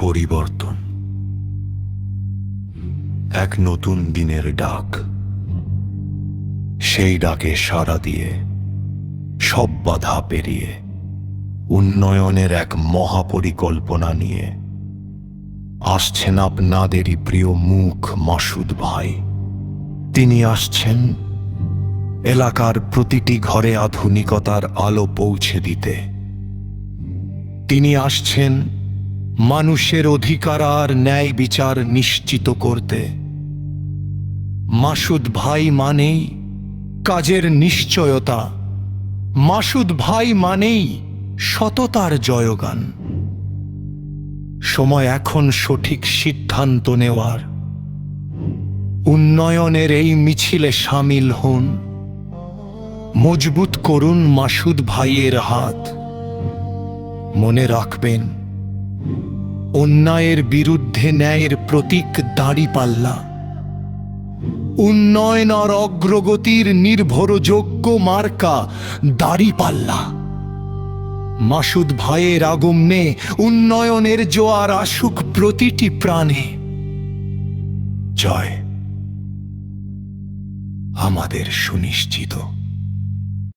পরিবর্তন, এক নতুন দিনের ডাক। সেই ডাকে সাড়া দিয়ে সব বাধা পেরিয়ে উন্নয়নের এক মহাপরিকল্পনা নিয়ে আসছেন আপনাদেরই প্রিয় মুখ মাসুদ ভাই। তিনি আসছেন এলাকার প্রতিটি ঘরে আধুনিকতার আলো পৌঁছে দিতে। তিনি আসছেন মানুষের অধিকার আর ন্যায় বিচার নিশ্চিত করতে। মাসুদ ভাই মানেই কাজের নিশ্চয়তা, মাসুদ ভাই মানেই সততার জয়গান। সময় এখন সঠিক সিদ্ধান্ত নেওয়ার। উন্নয়নের এই মিছিলে সামিল হন। মজবুত করুন মাসুদ ভাইয়ের হাত। মনে রাখবেন, অন্যায়ের বিরুদ্ধে ন্যায়ের প্রতীক দাঁড়িপাল্লা। উন্নয়ন আর অগ্রগতির নির্ভরযোগ্য মার্কা দাঁড়িপাল্লা। মাসুদ ভাইয়ের আগমনে উন্নয়নের জোয়ার আসুক প্রতিটি প্রাণে। জয় আমাদের সুনিশ্চিত।